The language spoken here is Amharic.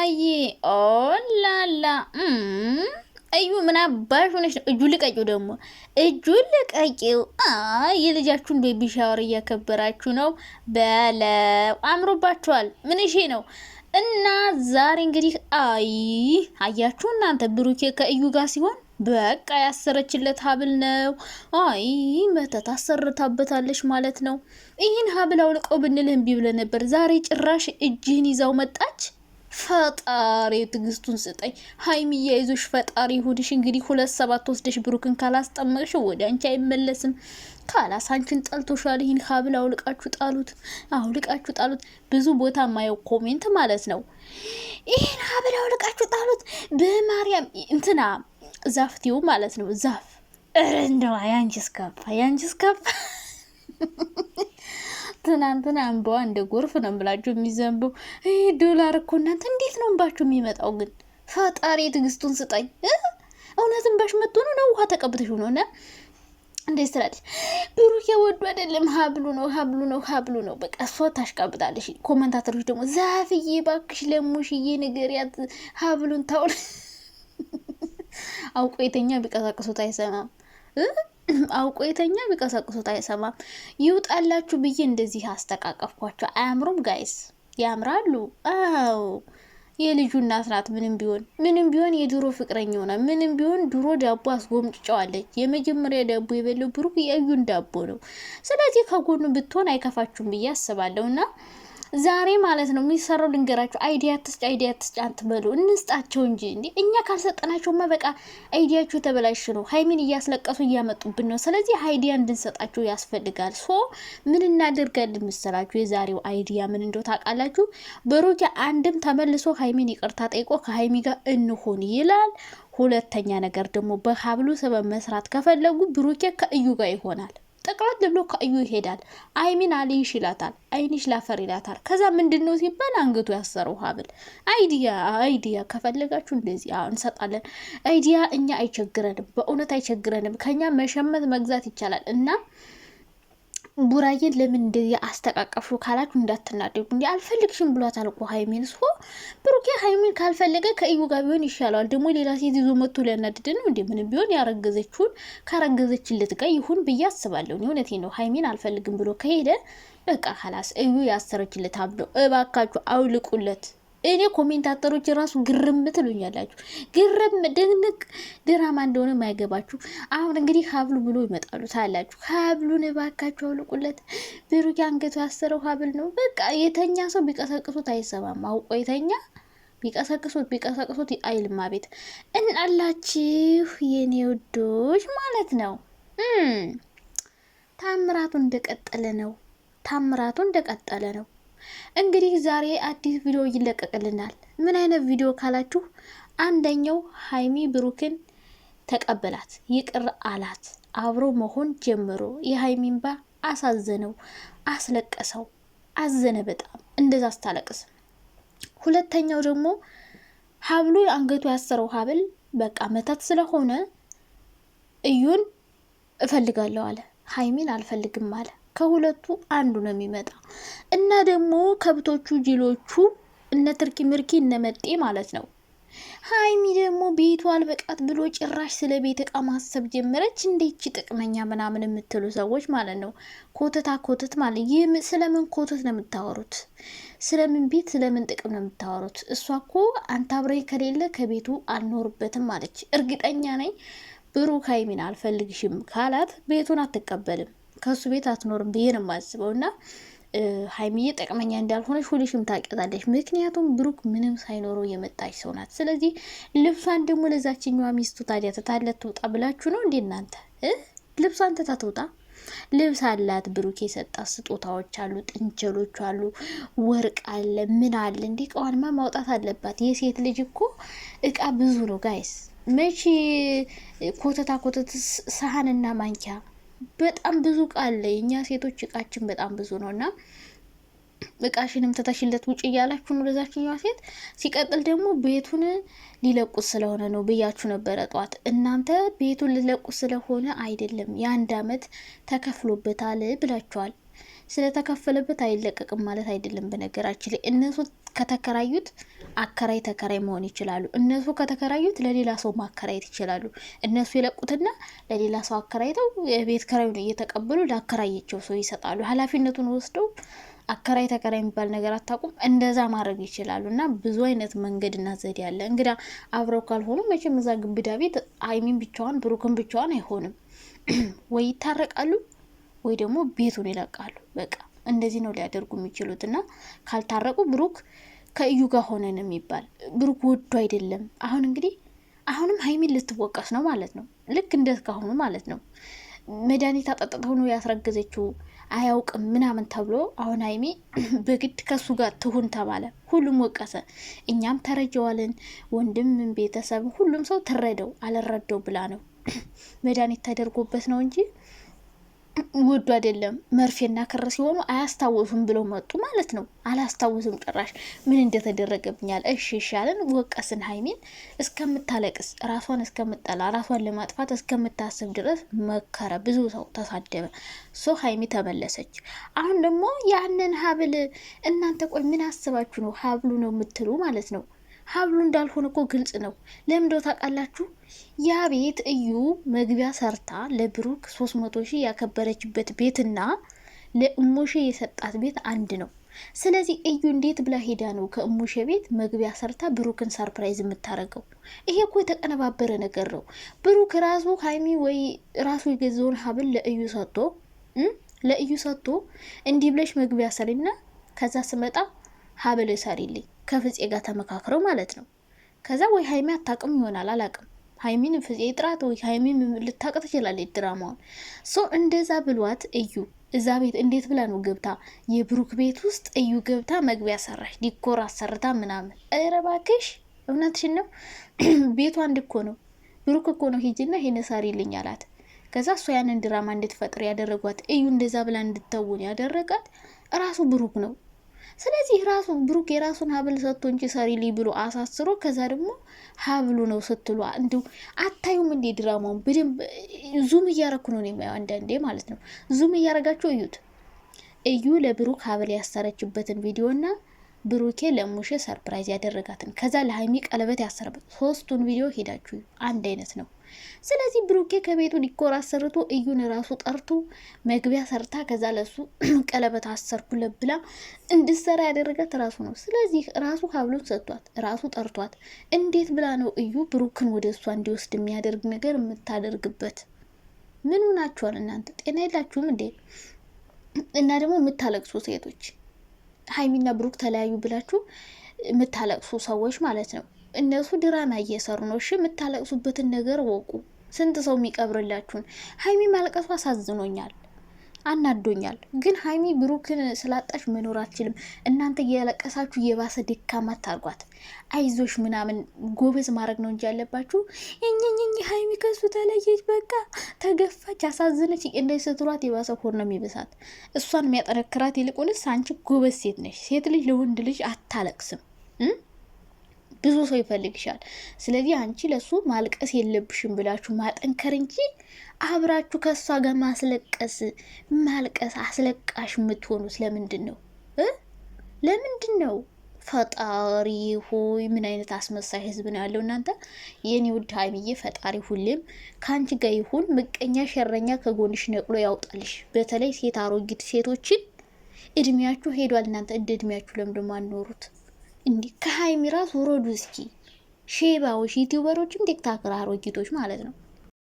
ቡራዬ ኦላላ እዩ ምን አባሽ ሆነሽ ነው? እጁ ልቀቂው፣ ደግሞ እጁ ልቀቂው። የልጃችሁን ቤቢ ሻወር እያከበራችሁ ነው። በለው አምሮባችኋል። ምን እሺ ነው እና ዛሬ እንግዲህ አያችሁ እናንተ ብሩኬ ከእዩ ጋር ሲሆን በቃ ያሰረችለት ሀብል ነው። መተት አሰርታበታለች ማለት ነው። ይህን ሀብል አውልቀው ብንልህ እምቢ ብለህ ነበር። ዛሬ ጭራሽ እጅህን ይዛው መጣች። ፈጣሪ ትግስቱን ስጠኝ። ሀይሚዬ አይዞሽ፣ ፈጣሪ ይሁንሽ። እንግዲህ 2-7 ወስደሽ ብሩክን ካላስጠመቅሽ ወደ አንቺ አይመለስም። ካላስ አንቺን ጠልቶሻል። ይህን ሀብል አውልቃችሁ ጣሉት፣ አውልቃችሁ ጣሉት። ብዙ ቦታ ማየው ኮሜንት ማለት ነው። ይህን ሀብል አውልቃችሁ ጣሉት በማርያም እንትና ዛፍቲው ማለት ነው። ዛፍ እንደው ያንቺስ ከፋ፣ ያንቺስ ከፋ። ትናንትና እንባዋ እንደ ጎርፍ ነው ብላችሁ የሚዘንበው ዶላር እኮ እናንተ እንዴት ነው እንባችሁ የሚመጣው? ግን ፈጣሪ ትግስቱን ስጠኝ። እውነት እንባሽ መጥቶ ነው ውሃ ተቀብተሽ ነው እና እንዴት ስላለች ብሩክ የወዱ አይደለም ሀብሉ ነው ሀብሉ ነው ሀብሉ ነው። በቃ እሷ ታሽቃብጣለሽ። ኮመንታተሮች ደግሞ ዛፍዬ ባክሽ ለሙሽዬ ንገሪያት ሀብሉን ታውል። አውቆ የተኛ ቢቀሳቅሱት አይሰማም። አውቆ የተኛ ቢቀሳቅሱት አይሰማም። ይውጣላችሁ ብዬ እንደዚህ አስተቃቀፍኳቸው። አያምሩም ጋይስ? ያምራሉ። አዎ የልጁ እናት ናት። ምንም ቢሆን የድሮ ፍቅረኛ ሆና ምንም ቢሆን ድሮ ዳቦ አስጎምጭጨዋለች። የመጀመሪያ ዳቦ የበለው ብሩክ የእዩን ዳቦ ነው። ስለዚህ ከጎኑ ብትሆን አይከፋችሁም ብዬ አስባለሁና ዛሬ ማለት ነው የሚሰራው። ልንገራችሁ፣ አይዲያ ትስጭ አትበሉ፣ እንስጣቸው እንጂ እንዴ እኛ ካልሰጠናቸውማ በቃ አይዲያችሁ ተበላሽ ነው። ሀይሚን እያስለቀሱ እያመጡብን ነው። ስለዚህ አይዲያ እንድንሰጣቸው ያስፈልጋል። ምን እናደርጋለን መሰላችሁ? የዛሬው አይዲያ ምን እንደው ታውቃላችሁ? ብሩኬ አንድም ተመልሶ ሀይሚን ይቅርታ ጠይቆ ከሀይሚ ጋር እንሆን ይላል። ሁለተኛ ነገር ደግሞ በሀብሉ ሰበብ መስራት ከፈለጉ ብሩኬ ከእዩ ጋር ይሆናል። ጠቅላት ብሎ ከእዩ ይሄዳል። አይሚን አልይሽ ይላታል፣ አይንሽ ላፈር ይላታል። ከዛ ምንድነው ሲባል አንገቱ ያሰረው ሀብል። አይዲያ ከፈለጋችሁ እንደዚህ እንሰጣለን። አይዲያ እኛ አይቸግረንም፣ በእውነት አይቸግረንም። ከኛ መሸመት መግዛት ይቻላል። እና ቡራዬን ለምን እንደዚህ አስተቃቀፉ ካላችሁ እንዳትናደዱ። እንዲ አልፈልግሽም ብሏታል እኮ ሀይሚን። ብሩኬ ሀይሚን ካልፈለገ ከእዩ ጋር ቢሆን ይሻላል። ደግሞ ሌላ ሴት ይዞ መጥቶ ሊያናድድ ነው እንዴ? ምንም ቢሆን ያረገዘችውን ካረገዘችለት ጋር ይሁን ብዬ አስባለሁ። እውነቴ ነው። ሀይሚን አልፈልግም ብሎ ከሄደ በቃ ካላስ እዩ ያሰረችለት ሀብሎ እባካችሁ አውልቁለት። እኔ ኮሜንታተሮች ራሱ ግርም ትሉኛላችሁ። ግርም ድንቅ ድራማ እንደሆነ ማይገባችሁ። አሁን እንግዲህ ሀብሉ ብሎ ይመጣሉ ታላችሁ። ሀብሉን እባካችሁ አውልቁለት። ብሩክ አንገቱ ያሰረው ሀብል ነው። በቃ የተኛ ሰው ቢቀሰቅሱት አይሰማም። አውቆ የተኛ ቢቀሰቅሱት አይልማ ቤት እናላችሁ የኔ ውዶች ማለት ነው። ታምራቱ እንደቀጠለ ነው። እንግዲህ ዛሬ አዲስ ቪዲዮ ይለቀቅልናል። ምን አይነት ቪዲዮ ካላችሁ፣ አንደኛው ሀይሚ ብሩክን ተቀበላት፣ ይቅር አላት፣ አብሮ መሆን ጀምሮ የሀይሚን ባ አሳዘነው፣ አስለቀሰው፣ አዘነ በጣም እንደዛ አስታለቅስ። ሁለተኛው ደግሞ ሀብሉ አንገቱ ያሰረው ሀብል በቃ መታት ስለሆነ እዩን እፈልጋለሁ አለ፣ ሀይሚን አልፈልግም አለ። ከሁለቱ አንዱ ነው የሚመጣ። እና ደግሞ ከብቶቹ ጅሎቹ እነ ትርኪ ምርኪ እነ መጤ ማለት ነው። ሀይሚ ደግሞ ቤቱ አልበቃት ብሎ ጭራሽ ስለ ቤት እቃ ማሰብ ጀመረች። እንዴች ጥቅመኛ ምናምን የምትሉ ሰዎች ማለት ነው። ኮተት ማለት ይህ ስለምን ኮተት ነው የምታወሩት? ስለምን ቤት ስለምን ጥቅም ነው የምታወሩት? እሷ እኮ አንተ አብረኝ ከሌለ ከቤቱ አልኖርበትም አለች። እርግጠኛ ነኝ ብሩክ ሀይሚን አልፈልግሽም ካላት ቤቱን አትቀበልም፣ ከሱ ቤት አትኖርም ብዬ ነው የማስበው። እና ሀይሚዬ ጠቅመኛ እንዳልሆነች ሁልሽም ታውቂያታለሽ። ምክንያቱም ብሩክ ምንም ሳይኖረው የመጣች ሰው ናት። ስለዚህ ልብሷን ደግሞ ለዛችኛዋ ሚስቱ ታዲያ ተታለት ትውጣ ብላችሁ ነው እንዴ እናንተ? ልብሷን ተታትውጣ። ልብስ አላት፣ ብሩክ የሰጣት ስጦታዎች አሉ፣ ጥንቸሎች አሉ፣ ወርቅ አለ፣ ምን አለ። እንዲህ እቃዋንማ ማውጣት አለባት። የሴት ልጅ እኮ እቃ ብዙ ነው ጋይስ። መቼ ኮተት ሰሃንና ማንኪያ በጣም ብዙ እቃ አለ። እኛ ሴቶች እቃችን በጣም ብዙ ነው። እና እቃሽንም ተታሽለት ውጭ እያላችሁ ነው ለዛችኛዋ ሴት። ሲቀጥል ደግሞ ቤቱን ሊለቁት ስለሆነ ነው ብያችሁ ነበረ ጠዋት። እናንተ ቤቱን ሊለቁት ስለሆነ አይደለም፣ የ1 አመት ተከፍሎበታል ብላችኋል። ስለተከፈለበት አይለቀቅም ማለት አይደለም። በነገራችን ላይ እነሱ ከተከራዩት አከራይ ተከራይ መሆን ይችላሉ። እነሱ ከተከራዩት ለሌላ ሰው ማከራየት ይችላሉ። እነሱ የለቁትና ለሌላ ሰው አከራይተው የቤት ኪራዩን እየተቀበሉ ላከራየቸው ሰው ይሰጣሉ። ኃላፊነቱን ወስደው አከራይ ተከራይ የሚባል ነገር አታውቁም። እንደዛ ማድረግ ይችላሉ። እና ብዙ አይነት መንገድና ዘዴ አለ። እንግዳ አብረው ካልሆኑ መቼም እዛ ግብዳ ቤት ሀይሚን ብቻዋን ብሩክን ብቻዋን አይሆንም። ወይ ይታረቃሉ ወይ ደግሞ ቤቱን ይለቃሉ። በቃ እንደዚህ ነው ሊያደርጉ የሚችሉት። እና ካልታረቁ ብሩክ ከእዩ ጋር ሆነን የሚባል ብሩክ ወዶ አይደለም። አሁን እንግዲህ አሁንም ሀይሚን ልትወቀስ ነው ማለት ነው። ልክ እንደት ካሁኑ ማለት ነው። መድኃኒት አጠጥተው ነው ያስረገዘችው አያውቅም ምናምን ተብሎ አሁን ሀይሚ በግድ ከሱ ጋር ትሁን ተባለ። ሁሉም ወቀሰ። እኛም ተረጀዋልን። ወንድም ቤተሰብ ሁሉም ሰው ትረደው አልረደው ብላ ነው መድኃኒት ተደርጎበት ነው እንጂ ውዱ አይደለም። መርፌና ክር ሲሆኑ አያስታውሱም ብለው መጡ ማለት ነው። አላስታውስም ጭራሽ ምን እንደተደረገብኛል። እሺ ይሻለን ወቀስን። ሀይሚን እስከምታለቅስ ራሷን እስከምጠላ ራሷን ለማጥፋት እስከምታስብ ድረስ መከረ። ብዙ ሰው ተሳደበ። ሶ ሀይሚ ተመለሰች። አሁን ደግሞ ያንን ሀብል እናንተ ቆይ ምን አስባችሁ ነው ሀብሉ ነው የምትሉ ማለት ነው። ሀብሉ እንዳልሆነ እኮ ግልጽ ነው። ለምንድነው ታውቃላችሁ? ያ ቤት እዩ መግቢያ ሰርታ ለብሩክ 300,000 ያከበረችበት ቤትና ለእሙሼ የሰጣት ቤት አንድ ነው። ስለዚህ እዩ እንዴት ብላ ሄዳ ነው ከእሙሼ ቤት መግቢያ ሰርታ ብሩክን ሰርፕራይዝ የምታረገው? ይሄ እኮ የተቀነባበረ ነገር ነው። ብሩክ ራሱ ሀይሚ ወይ ራሱ የገዛውን ሀብል ለእዩ ሰጥቶ እንዲህ ብለሽ መግቢያ ሰሪና ከዛ ስመጣ ሀብል ሰሪልኝ ከፍፄ ጋር ተመካክረው ማለት ነው። ከዛ ወይ ሀይሚ አታውቅም ይሆናል አላውቅም። ሀይሚን ፍፄ ጥራት ወይ ሀይሚን ልታውቅ ትችላለች ድራማውን። ሶ እንደዛ ብሏት እዩ እዛ ቤት እንዴት ብላ ነው ገብታ የብሩክ ቤት ውስጥ እዩ ገብታ መግቢያ ሰራሽ ዲኮር አሰርታ ምናምን። ኧረ እባክሽ እውነትሽን ነው። ቤቷ አንድ እኮ ነው። ብሩክ እኮ ነው ሂጂና ይሄን ሰሪልኝ አላት። ከዛ እሷ ያንን ድራማ እንድትፈጥር ያደረጓት እዩ እንደዛ ብላ እንድትተውን ያደረጋት ራሱ ብሩክ ነው። ስለዚህ ራሱ ብሩክ የራሱን ሀብል ሰጥቶ እንጂ ሰሪልኝ ብሎ አሳስሮ ከዛ ደግሞ ሀብሉ ነው ስትሉ እንዲሁ አታዩም እንዴ? ድራማውን በደንብ ዙም እያረኩ ነው የማየው አንዳንዴ ማለት ነው። ዙም እያረጋችሁ እዩት። እዩ ለብሩክ ሀብል ያሰረችበትን ቪዲዮና ብሩኬ ለሙሼ ሰርፕራይዝ ያደረጋትን ከዛ ለሀይሚ ቀለበት ያሰረበት ሶስቱን ቪዲዮ ሄዳችሁ አንድ አይነት ነው። ስለዚህ ብሩኬ ከቤቱ ዲኮር አሰርቶ እዩን ራሱ ጠርቶ መግቢያ ሰርታ ከዛ ለሱ ቀለበት አሰርኩለት ብላ እንድሰራ ያደረጋት ራሱ ነው። ስለዚህ ራሱ ሀብሉን ሰጥቷት ራሱ ጠርቷት እንዴት ብላ ነው እዩ ብሩክን ወደ እሷ እንዲወስድ የሚያደርግ ነገር የምታደርግበት? ምን ሆናችኋል እናንተ? ጤና የላችሁም እንዴ? እና ደግሞ የምታለቅሱ ሴቶች ሀይሚና ብሩክ ተለያዩ ብላችሁ የምታለቅሱ ሰዎች ማለት ነው። እነሱ ድራማ እየሰሩ ነው። እሺ የምታለቅሱበትን ነገር ወቁ። ስንት ሰው የሚቀብርላችሁን። ሀይሚ ማልቀሱ አሳዝኖኛል፣ አናዶኛል። ግን ሀይሚ ብሩክን ስላጣሽ መኖር አትችልም። እናንተ እያለቀሳችሁ የባሰ ድካማ ታርጓት። አይዞሽ ምናምን ጎበዝ ማድረግ ነው እንጂ ያለባችሁ እኝኝኝ ሀይሚ ከሱ ተለየች፣ በቃ ተገፋች፣ አሳዝነች እንደ ስትሏት የባሰ ሆር ነው የሚበሳት። እሷን የሚያጠነክራት ይልቁንስ አንቺ ጎበዝ ሴት ነሽ። ሴት ልጅ ለወንድ ልጅ አታለቅስም። ብዙ ሰው ይፈልግሻል። ስለዚህ አንቺ ለሱ ማልቀስ የለብሽም ብላችሁ ማጠንከር እንጂ አብራችሁ ከሷ ጋር ማልቀስ አስለቃሽ የምትሆኑት ለምንድን ነው? ለምንድን ነው? ፈጣሪ ሆይ ምን አይነት አስመሳይ ህዝብ ነው ያለው እናንተ። የኔ ውድ ሀይሚዬ ፈጣሪ ሁሌም ከአንቺ ጋር ይሁን። ምቀኛ ሸረኛ ከጎንሽ ነቅሎ ያውጣልሽ። በተለይ ሴት አሮጊት ሴቶችን እድሜያችሁ ሄዷል። እናንተ እንደ እድሜያችሁ ለምንድን ነው አኖሩት? እንዲህ ከሀይሚ ራስ ውረዱ እስኪ። ሼባዎች ዩቲዩበሮችም ቲክታከር አሮጊቶች ማለት ነው።